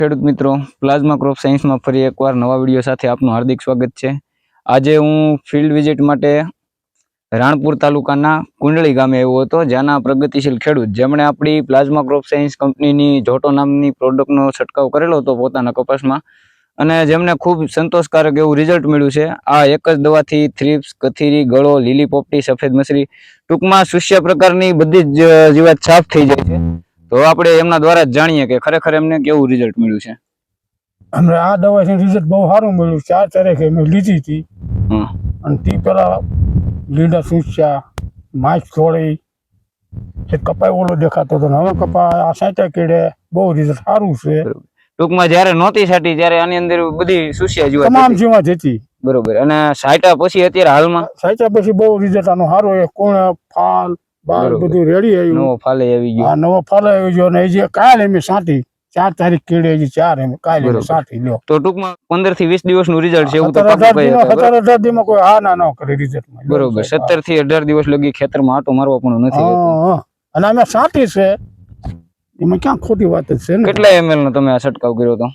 ખેડૂત મિત્રો, plasma crop સાયન્સમાં ફરી એકવાર નવા વિડીયો સાથે આપનું હાર્દિક સ્વાગત છે। આજે હું ફિલ્ડ વિઝિટ માટે રાણપુર તાલુકાના કુંડળી ગામે આવ્યો હતો, જ્યાંના પ્રગતિશીલ ખેડૂત જેમણે આપણી પ્લાઝમા ક્રોપ સાયન્સ કંપનીની જોટો નામની પ્રોડક્ટનો છંટકાવ કરેલો હતો પોતાના કપાસમાં, અને જેમને ખૂબ સંતોષકારક એવું રિઝલ્ટ મળ્યું છે। આ એક જ દવાથી થ્રિપ્સ, કથીરી, ગળો, લીલી પોપટી, સફેદ મસરી, ટૂંકમાં શૂન્ય પ્રકારની બધી જ જીવાત સાફ થઈ જાય છે। તો આપણે એમના દ્વારા જ જાણીએ કે ખરેખર એમને કેવું રિઝલ્ટ મળ્યું છે। અમને આ દવાથી રિઝલ્ટ બહુ સારું મળ્યું। 4 તારીખે મેં લીધી હતી અને તે પેલા લીલા સૂસ્યા, માછ થોડી, કપાય ઓલો દેખાતો હતો, હવે કપા આ સાચા કેડે બહુ રિઝલ્ટ સારું છે। ટૂંકમાં જયારે નહોતી સાટી ત્યારે આની અંદર બધી સુસ્યા જીવાત તમામ જીવાત હતી, બરોબર। અને સાટા પછી અત્યારે હાલમાં સાચા પછી બહુ રિઝલ્ટ આનો સારો છે। કોણ ફાલ બાલ બધું રેડી આવ્યું, નવો ફાલે આવી ગયો। આ નવો ફાલ આવી ગયો અને જે કાલે મેં સાટી 4 તારીખ કેડે હજી 4 એમ કાલે મેં સાટી લ્યો। તો ટૂંકમાં 15 થી 20 દિવસનું રિઝલ્ટ છે એવું તો 17-18 દિવસમાં કોઈ હા ના ન કરે રિઝલ્ટમાં, બરોબર। 17 થી 18 દિવસ લગી ખેતરમાં આટો મારવા પણ નથી રહેતો, અને અમે સાટી છે એમાં ક્યાં ખોટી વાત છે ને। કેટલા ml નો તમે આ છંટકાવ કર્યો તો?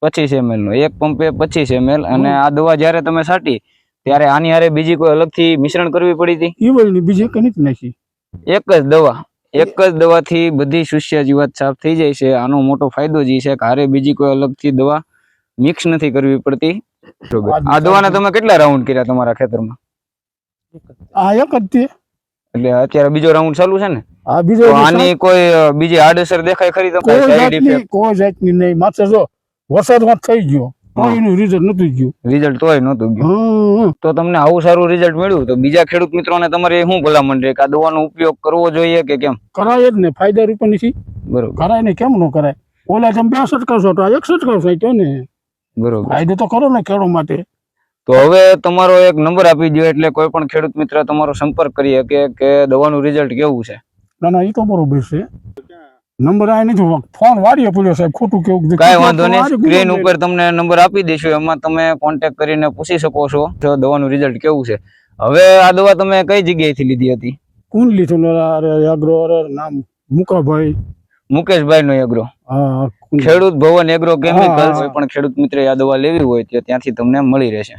25 ml નો, એક પંપે 25 ml। અને આ દવા જ્યારે તમે સાટી ત્યારે આની હારે બીજી કોઈ અલગથી મિશ્રણ કરવી પડી હતી? ઈવલની બીજી કઈ નથી નાખી, એક જ દવાથી બધી શૂન્ય જીવાત સાફ થઈ જાય છે। આનો મોટો ફાયદો જે છે કે હારે બીજી કોઈ અલગથી દવા મિક્સ નથી કરવી પડતી। આ દવાના તમે કેટલા રાઉન્ડ કર્યા તમારા ખેતરમાં? આ એક જ છે, એટલે અત્યારે બીજો રાઉન્ડ ચાલુ છે ને? આ બીજો। આની કોઈ બીજી આડઅસર દેખાય ખરી તમને? કોઈ જાતની નહીં, માત્ર જો વરસાદમાં થઈ ગયો કોઈનું રિઝલ્ટ નતું ગયું, રિઝલ્ટ તોય નતું ગયું। તો તમને આવું સારું રિઝલ્ટ મળ્યું તો બીજા ખેડૂત મિત્રોને તમારે શું ભલામણ રહે કે આ દવાનો ઉપયોગ કરવો જોઈએ કે કેમ? કરાય જ ને, ફાયદા રૂપિયા નથી, બરોબર, કરાય ને, કેમ ન કરાય? ઓલા તમે 2 છંટકાવ તો આ 1 છંટકાવ થાય ને, બરોબર, ફાયદો તો કરો ને ખેડૂત માટે। તો હવે તમારો એક નંબર આપી દો એટલે કોઈ પણ ખેડૂત મિત્ર તમારો સંપર્ક કરી શકે કે દવાનું રિઝલ્ટ કેવું છે। ના એ તો બરોબર છે, નંબર આ નથી, ફોન વાળીએ પડ્યો સાહેબ, ખોટું કેવું કાંઈ વાંધો નહીં, સ્ક્રીન ઉપર તમને નંબર આપી દઈશું, એમાં તમે કોન્ટેક્ટ કરીને પૂછી શકો છો દવાનું રિઝલ્ટ કેવું છે। હવે આ દવા તમે કઈ જગ્યાએથી લીધી હતી? કુંડલી એગ્રો, નામ મુકેશભાઈ નો એગ્રો, ખેડૂત ભવન એગ્રો કેમિકલ્સ। કોઈ પણ ખેડૂત મિત્ર આ દવા લેવી હોય તો ત્યાંથી તમને મળી રહેશે।